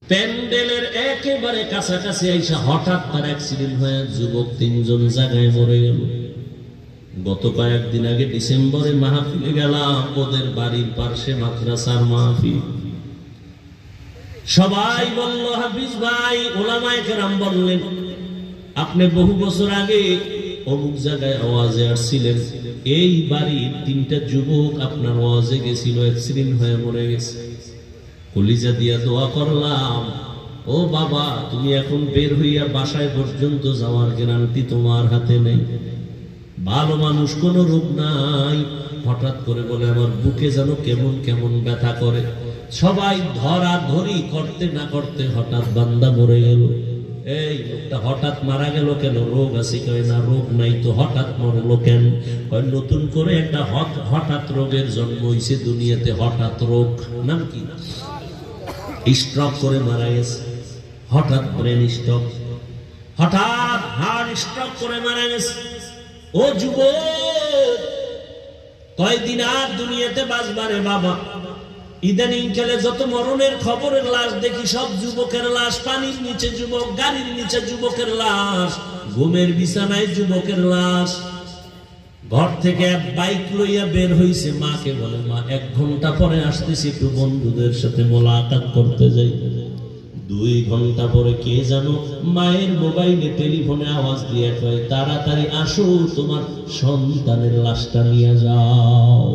প্যান্ডেলের একেবারে কাছাকাছি আইসা হঠাৎ তার অ্যাক্সিডেন্ট হয়ে যুবক 3 জন জায়গায় মরে গেল। গত কয়েকদিন আগে ডিসেম্বরে মাহফিলে গেলাম, ওদের বাড়ির পাশে মাদ্রাসার মাহফিল। সবাই বলল, হাফিজ ভাই, ওলামায়ে কেরাম বললেন, আপনি বহু বছর আগে অমুক জায়গায় ওয়াজে আসছিলেন, এই বাড়ির 3টা যুবক আপনার ওয়াজে গেছিল, অ্যাক্সিডেন্ট হয়ে মরে গেছে। কলিজা দিয়া দোয়া করলাম, ও বাবা, তুমি এখন বের হইয়া বাসায় পর্যন্ত যাওয়ার গ্যারান্টি তোমার হাতে নেই। ভালো মানুষ, কোনো রোগ নাই। হঠাৎ করে বলে, আমার বুকে যেন কেমন কেমন ব্যথা করে। সবাই ধরাধরি করতে না করতে হঠাৎ বান্দা মরে গেল। এই লোকটা হঠাৎ মারা গেল কেন? রোগ আছে? কয় না, রোগ নাই তো হঠাৎ মরলো কেন? কয় নতুন করে একটা হঠাৎ রোগের জন্ম হইছে দুনিয়াতে। হঠাৎ রোগ নাম কি? স্ট্রোক করে মারা গেছে। হঠাৎ ব্রেন স্ট্রোক, হঠাৎ হার্ট স্ট্রোক করে মারা গেছে। ও যুবক, কয়দিন আর দুনিয়াতে বাঁচবারে বাবা? ইদানিং কালে যত মরণের খবরের লাশ দেখি, সব যুবকের লাশ। পানির নিচে যুবক, গাড়ির নিচে যুবকের লাশ, ঘুমের বিছানায় যুবকের লাশ। ঘর থেকে বাইক লইয়া বের হইছে, মাকে বলে, মা 1 ঘন্টা পরে আসতেছি, একটু বন্ধুদের সাথে মোলাকাত করতে যাই। 2 ঘন্টা পরে কে জানো মায়ের মোবাইলে টেলিফোনে আওয়াজ দিয়ে কয়, তাড়াতাড়ি আসো, তোমার সন্তানের লাশটা নিয়ে যাও।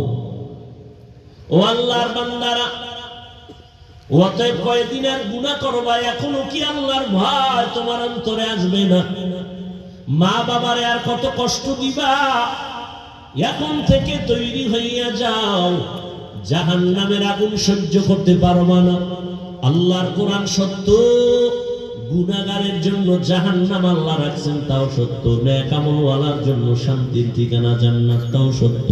ও আল্লাহর বান্দারা, অতএব কয়দিন আর গুনাহ করবা, এখনো কি আল্লাহর ভয় তোমার অন্তরে আসবে না? মা বাবারে আর কত কষ্ট দিবা? এখন থেকে তৈরি হইয়া যাও, জাহান্নামের আগুন সহ্য করতে পারবা না। আল্লাহর কোরআন সত্য, গুনাহগারের জন্য জাহান্নাম আল্লাহ রাখছেন তাও সত্য, নেক আমলওয়ালার জন্য শান্তির ঠিকানা জান্নাত তাও সত্য।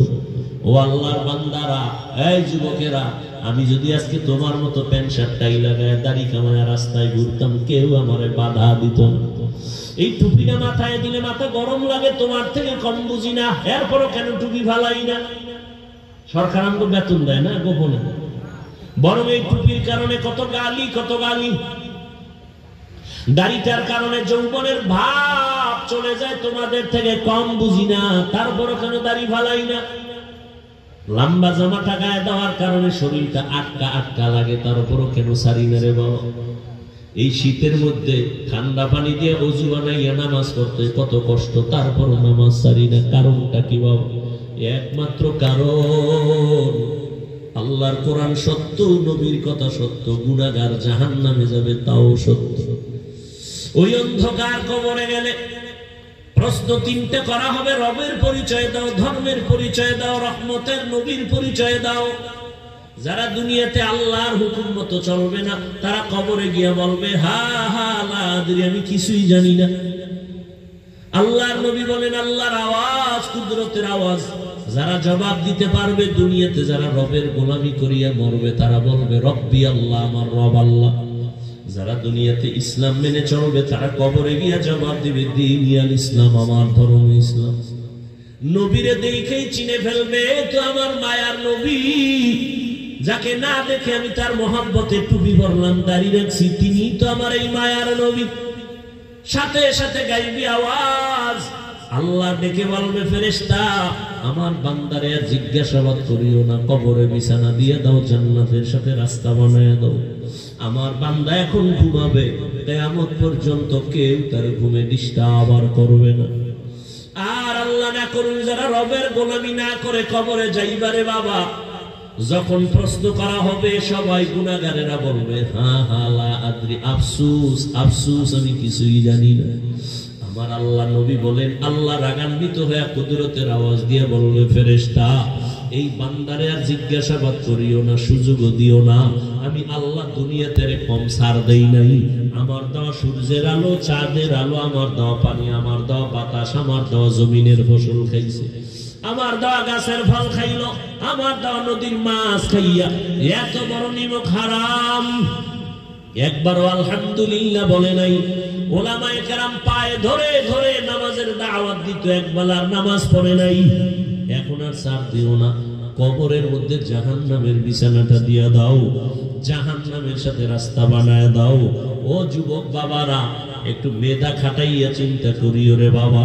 ও আল্লাহর বান্দারা, এই যুবকেরা, আমি যদি আজকে তোমার মতো প্যান্ট শার্ট টাই লাগায় দাড়ি কামায় রাস্তায় ঘুরতাম, কেউ আমারে বাধা দিত না। এই টুপিটা মাথায় দিলে মাথা গরম লাগে, তোমার থেকে কম বুঝি না, এরপরও কেন টুপি ভালাই না? সরকার আমাকে বেতন দেয় না গোপনে, বরং এই টুপির কারণে কত গালি, কত গালি। দাড়িটার কারণে যৌবনের ভাব চলে যায়, তোমাদের থেকে কম বুঝি না, তারপরও কেন দাড়ি ভালাই না? লম্বা জামাটা গায়ে দেওয়ার কারণে শরীরটা আটকা আটকা লাগে, তার উপরও কেন সারি না রে বাবা? এই শীতের মধ্যে ঠান্ডা পানি দিয়ে ওযু বানাইয়া নামাজ পড়তে কত কষ্ট, তারপরও নামাজ সারি না। কারণটা কি বাবা? একমাত্র কারণ, আল্লাহর কোরআন সত্য, নবীর কথা সত্য, গুনাহগার জাহান্নামে যাবে তাও সত্য। ওই অন্ধকার কবরে গেলে প্রশ্ন 3টে করা হবে, রবের পরিচয় দাও, ধর্মের পরিচয় দাও, রহমতের নবীর পরিচয় দাও। যারা দুনিয়াতে আল্লাহর হুকুম মতো চলবে না, তারা কবরে গিয়ে বলবে, হা হা লা আদরি, আমি কিছুই জানি না। আল্লাহর নবী বলেন, আল্লাহর আওয়াজ, কুদরতের আওয়াজ। যারা জবাব দিতে পারবে, দুনিয়াতে যারা রবের গোলামি করিয়া মরবে, তারা বলবে, রব্বি আল্লাহ, আমার রব আল্লাহ। যারা দুনিয়াতে ইসলাম মেনে চলবে, তারা কবরে গিয়া জবাব দিবে, দীনিয়াল ইসলাম, আমার ধর্ম ইসলাম। নবীরে দেখেই চিনে ফেলবে, তো আমার মায়ার নবী, যাকে না দেখে আমি তার মহব্বতে টুপি পরলাম, দাড়ি রাখছি, তিনি তো আমার এই মায়ার নবী। সাথে সাথে গাইবি আওয়াজ, আল্লাহ ডেকে বলবে, ফেরেশতা, আমার বান্দারে আর জিজ্ঞাসাবাদ করিও না, কবরে বিছানা দিয়ে দাও, জান্নাতের সাথে রাস্তা বানায় দাও। আমার বান্দা এখন ঘুমাবে, কিয়ামত পর্যন্ত কেউ তার ঘুমে ডিস্টার্ব আর করবে না। আর আল্লাহ না করুন, যারা রবের গোলামি না করে কবরে যাইবারে বাবা, যখন প্রশ্ন করা হবে, সবাই গুনাহগারেরা বলবে, হা হা লা আদরি, আফসোস আফসোস, আমি কিছুই জানি না। আমার আল্লাহ নবী বলেন, আল্লাহ রাগান্বিত হয়ে কুদরতের আওয়াজ দিয়ে বলবে, ফেরেশতা, এই বান্দারে আর জিজ্ঞাসাবাদ করিও না, সুযোগও দিও না। আমি আল্লাহ দুনিয়াতে কম ছাড় দেই নাই। আমার দেওয়া সূর্যের আলো, চাঁদের আলো, আমার দেওয়া পানি, আমার দেওয়া বাতাস, আমার দেওয়া জমিনের ফসল খাইছে, আমার দেওয়া গাছের ফল খাইল, আমার দেওয়া নদীর মাছ খাইয়া এত বড় নিমক হারাম, একবারও আলহামদুলিল্লাহ বলে নাই। ওলামায়ে কেরাম পায়ে ধরে ধরে নামাজের দাওয়াত দিত, একবেলার নামাজ পড়ে নাই। এখন আর ছাড় দিও না, কবরের মধ্যে জাহান্নামের বিছানাটা দিয়া দাও। জাহান্নামের সাথে রাস্তা বানায় দাও। ও যুবক বাবারা, একটু মেধা খাটাইয়া চিন্তা করিও রে বাবা।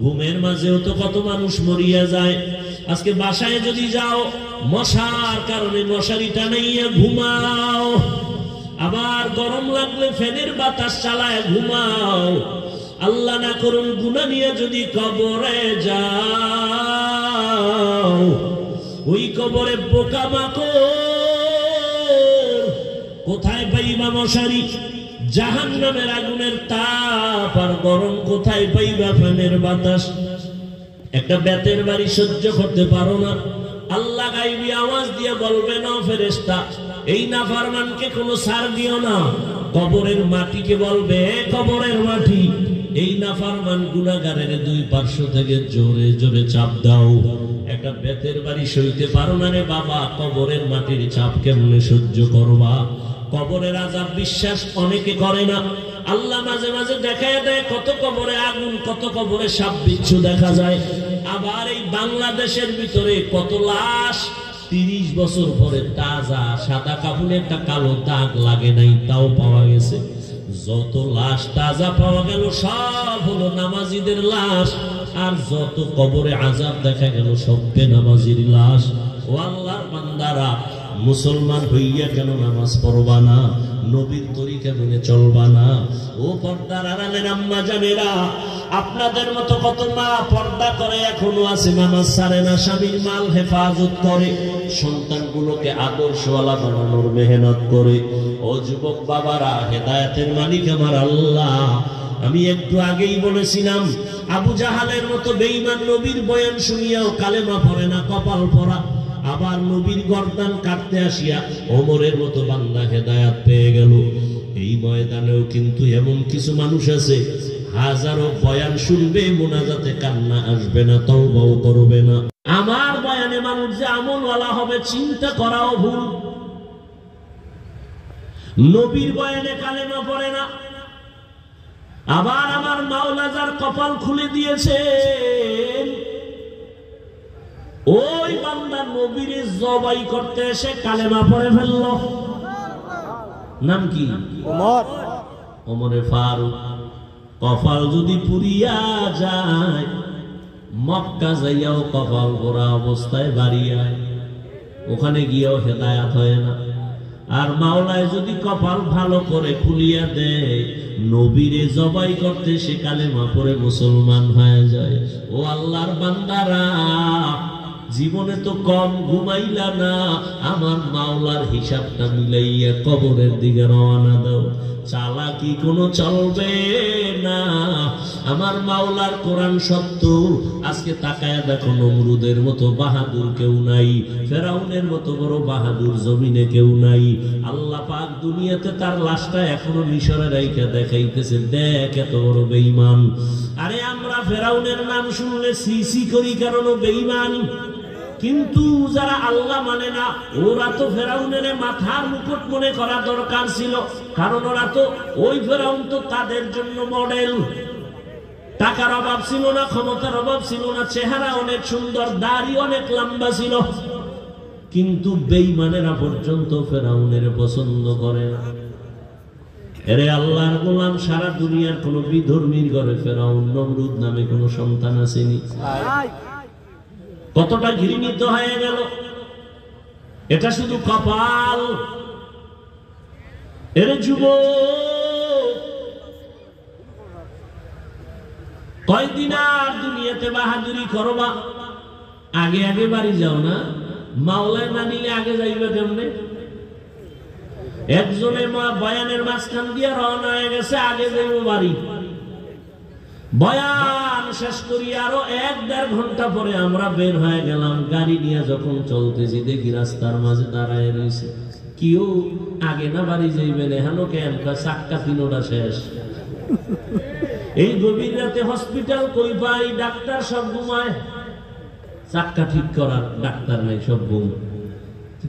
ঘুমের মাঝেও তো কত মানুষ মরিয়া যায়। আজকে বাসায় যদি যাও, মশার কারণে মশারি টানাইয়া ঘুমাও, আবার গরম লাগলে ফ্যানের বাতাস চালায় ঘুমাও। আল্লাহ না করুন গুনাহ নিয়ে যদি কবরে যাও, ওই কবরে পোকামাকড় কোথায় পাইবা মশারি? জাহান্নামের আগুনের তাপ আর গরম কোথায় পাইবা ফ্যানের বাতাস? একটা বেতের বাড়ি সহ্য করতে পারো না, আল্লাহ গাইবি আওয়াজ দিয়ে বলবে না ফেরেশতা, এই নাফরমানকে কোনো ছাড় দিও না। কবরের মাটিকে বলবে, কবরের মাটি, এই নাফরমান গুনাহগারের দুই পার্শ্ব থেকে জোরে জোরে চাপ দাও। একটা বেতের বাড়ি সইতে পারো না রে বাবা, কবরের মাটির চাপ কেমনে সহ্য করবা? কবরের আযাব বিশ্বাস অনেকে করে না। আল্লাহ মাঝে মাঝে দেখায় দেয় কত কবরে আগুন, কত কবরে সাপ বিচ্ছু দেখা যায়। আবার এই বাংলাদেশের ভিতরে কত লাশ 30 বছর পরে তাজা সাদা কাপড়ে একটা কালো দাগ লাগে নাই, তাও পাওয়া গেছে। যত লাশ তাজা পাওয়া গেল সব হলো নামাজিদের লাশ, আর যত কবরে আযাব দেখা গেল সব বেনামাজির লাশ। ও আল্লাহর বান্দারা, মুসলমান হইয়া কেন নামাজ পড়বা না? নবীর তরিকা মেনে চলবা না? ও পর্দার আড়ালের আম্মা জানেরা, আপনাদের মতো কত মা পর্দা করে এখনো আছে, নামাজ ছাড়ে না, স্বামীর মাল হেফাজত করে, সন্তানগুলোকে আদর্শওয়ালা বানানোর মেহনত করে। ও যুবক বাবারা, হেদায়েতের মালিক আমার আল্লাহ। আমি একটু আগেই বলেছিলাম, আবু জাহালের মতো বেঈমান নবীর বয়ান শুনিয়াও কালেমা পড়ে না, কপাল পরা। আবার নবীর গর্দান কাটতে আসিয়া ওমরের মতো বান্দা হেদায়েত পেয়ে গেল। এই ময়দানেও কিন্তু এমন কিছু মানুষ আছে, হাজারো বয়ান শুনবে, মোনাজাতে কান্না আসবে না, তওবাও করবে না। আমার বয়ানে মানুষ যে আমলওয়ালা হবে চিন্তা করাও ভুল। নবীর বয়ানে কালেমা পড়ে না। আবার আমার মাওলা যার কপাল খুলে দিয়েছেন, ওই বান্দা নবীরে জবাই করতে এসে কালেমা পড়ে ফেলল। নাম কি? ওমর, ওমরে ফারুক। কপাল যদি পুরিয়া যায়, মক্কা যাইয়াও কপাল পোড়া অবস্থায় বাড়ি আয়, ওখানে গিয়েও হেদায়েত হয় না। আর মাওলায় যদি কপাল ভালো করে খুলিয়া দেয়, নবীরে জবাই করতে সে কালেমা পড়ে মুসলমান হয়ে যায়। ও আল্লাহর বান্দারা, জীবনে তো কম ঘুমাইলা না, আমার মাওলার হিসাবটা মিলাইয়া কবরের দিকে রওনা দাও। চালাকি কোনো চলবে না। আমার মাওলার কোরআন সত্য। আজকে তাকায়া দেখো, নমরুদের মতো বাহাদুর কেউ নাই, ফেরাউনের মতো বড় বাহাদুর জমিনে কেউ নাই। আল্লাহ পাক দুনিয়াতে তার লাশটা এখনো মিশরে রাইখা দেখাইতেছে, দেখ এত বড় বেঈমান। আরে আমরা ফেরাউনের নাম শুনলে সিসি করি, কারণ বেঈমান। কিন্তু যারা আল্লাহ মানে না, ওরা তো ফেরাউনের মাথার মুকুট মনে করা দরকার ছিল, কারণ ওরা তো ওই ফেরাউন তো তাদের জন্য মডেল। টাকার অভাব ছিল না, ক্ষমতার অভাব ছিল না, চেহারা অনেক সুন্দর, দাড়ি অনেক লম্বা ছিল, কিন্তু বেঈমানেরা পর্যন্ত ফেরাউনের পছন্দ করে না। এরে আল্লাহর গোলাম, সারা দুনিয়ার কোন বিধর্মীর ঘরে ফেরাউন নমরুদ নামে কোন সন্তান আসেনি। কতটা ঘৃণিত হয়ে গেল, এটা শুধু কপাল। এর যুবক, কয়দিন আর দুনিয়াতে বাহাদুরি করবা? আগে আগে বাড়ি যাও না, মাওলায় না নিলে আগে যাইবে কেমনে? একজনের মা বয়ানের মাঝখান দিয়ে রওনা হয়ে গেছে, আগে যাইব বাড়ি। বয়ান শেষ করি আরো 1-1.5 ঘন্টা পরে আমরা বের হয়ে গেলাম। গাড়ি নিয়ে যখন চলতেছি, দেখি রাস্তার মাঝে দাঁড়ায় রয়েছে কেউ। আগে না বাড়ি যাইবেন, এখানো কেন? চাক্কা 3টা শেষ। এই গভীর রাতে হসপিটাল কই পাই? ডাক্তার সব ঘুমায়, চাক্কা ঠিক করার ডাক্তার নাই, সব ঘুম।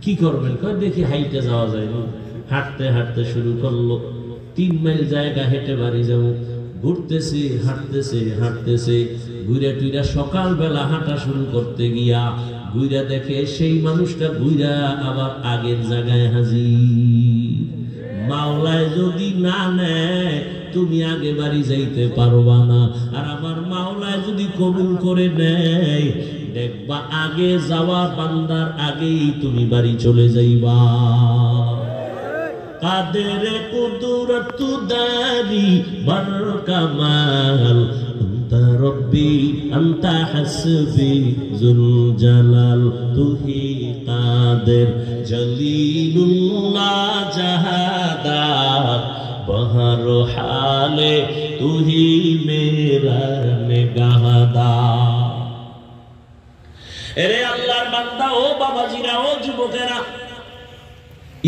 কি করবেন? দেখি হাইটে যাওয়া যায়। হাঁটতে হাঁটতে শুরু করলো, 3 মাইল জায়গা হেঁটে বাড়ি যাবো। ঘুরতেছে, হাঁটতেছে, হাঁটতেছে, ঘুরে টুইরা সকালবেলা হাঁটা শুরু করতে গিয়া ঘুরা দেখে সেই মানুষটা ঘুরা আবার আগের জায়গায় হাজির। মাওলায় যদি না নেয় তুমি আগে বাড়ি যাইতে পারবা না, আর আমার মাওলায় যদি কবুল করে নেয় দেখবা আগে যাওয়া বান্দার আগেই তুমি বাড়ি চলে যাইবা। কাদের কুদরত দারি বর কামাল আনতা রব্বি আনতা হাসবি জুল জালাল তুহি কাদের জলিলুল্লাহ জাহাদার বহর হালে তুহি মেরা নিগাহদার। এরে আল্লাহর বান্দা, ও বাবাজিরা, ও যুবকেরা,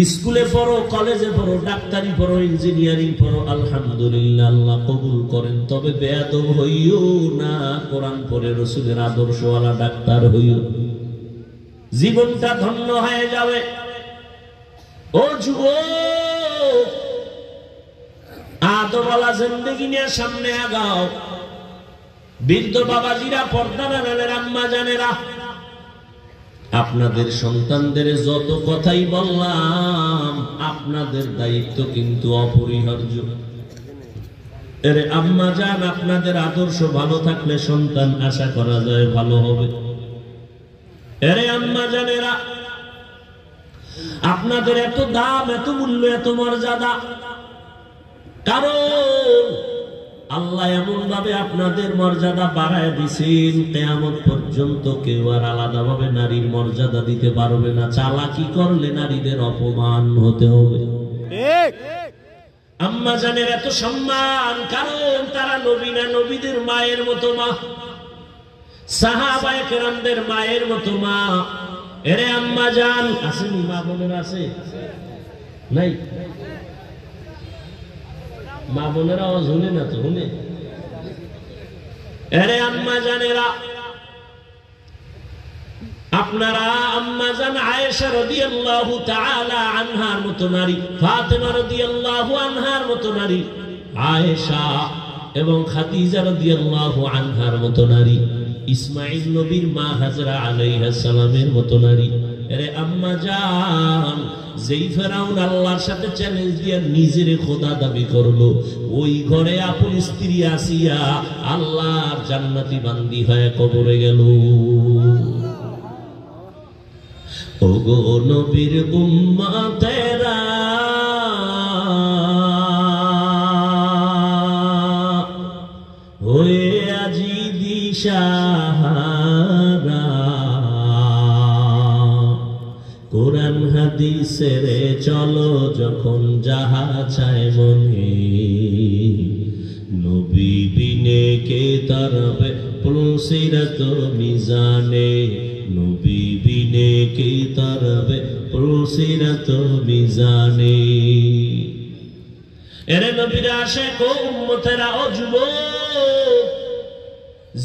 স্কুলে পড়ো, কলেজে পড়ো, ডাক্তারি পড়ো, ইঞ্জিনিয়ারিং পড়ো, আলহামদুলিল্লাহ আল্লাহ কবুল করেন। তবে বেয়াদব হইও না, কোরআন পড়ে রাসূলের আদর্শওয়ালা ডাক্তার হইও, জীবনটা ধন্য হয়ে যাবে। ও যুবক, আদরওয়ালা জিন্দেগি নিয়ে সামনে আগাও। বৃদ্ধ বাবাজিরা, পর্দা নানানের আম্মা জানেরা, আপনাদের সন্তানদের যত কথাই বললাম আপনাদের দায়িত্ব কিন্তু অপরিহার্য। এর আম্মা জান, আপনাদের আদর্শ ভালো থাকলে সন্তান আশা করা যায় ভালো হবে। এর আম্মা জানেরা, আপনাদের এত দাম, এত মূল্য, এত মর্যাদা, কারণ আল্লাহ এমন ভাবে আপনাদের মর্যাদা বাড়ায় দিছেন, কিয়ামত পর্যন্ত কেউ আর আলাদা ভাবে নারীর মর্যাদা দিতে পারবে না। চালাকি করলে নারীদের অপমান হতে হবে। আম্মা জানের এত সম্মান, কারণ তারা নবী না, নবীদের মায়ের মতো মা, সাহাবায়ে কেরামদের মায়ের মতো মা। এরে আম্মা জান, আসেনি মা বোনের? আছে নাই? মা বোনেরা আওয়াজ শুনে না তো? শুনে? এরে আম্মা জানেরা, আপনারা আম্মা জান আয়েশা রাদিয়াল্লাহু তাআলা আনহার মতো নারী, ফাতেমা রাদিয়াল্লাহু আনহার মতো নারী, আয়েশা এবং খাদিজা রাদিয়াল্লাহু আনহার মতো নারী, ইসমাঈল নবীর মা হাজরা আলাইহিস সালামের মতো নারী। এরে আম্মা জান, যেই ফেরাউন আল্লাহর সাথে চ্যালেঞ্জ দিয়ে নিজের খোদা দাবি করলো, ওই ঘরে আপন স্ত্রী আসিয়া আল্লাহর জান্নাতি বান্দি হয়ে কবরে গেল। ওগো নবীর উম্মতেরা, হয়ে আজি দিশাহারা, কোরআন হাদিসের চলো যখন যাহা চায় মনে, নবী বিনে কে তারবে পুলসিরাত মিজানে, নবী বিনে কে তারবে পুলসিরাত মিজানে। এরে নবীর আশিক ও উম্মতেরা, ও যুবক,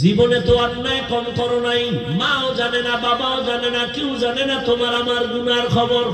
জীবনে তো অন্যায় কম করো নাই। মাও জানে না, বাবাও জানে না, কেউ জানে না তোমার আমার গুনার খবর।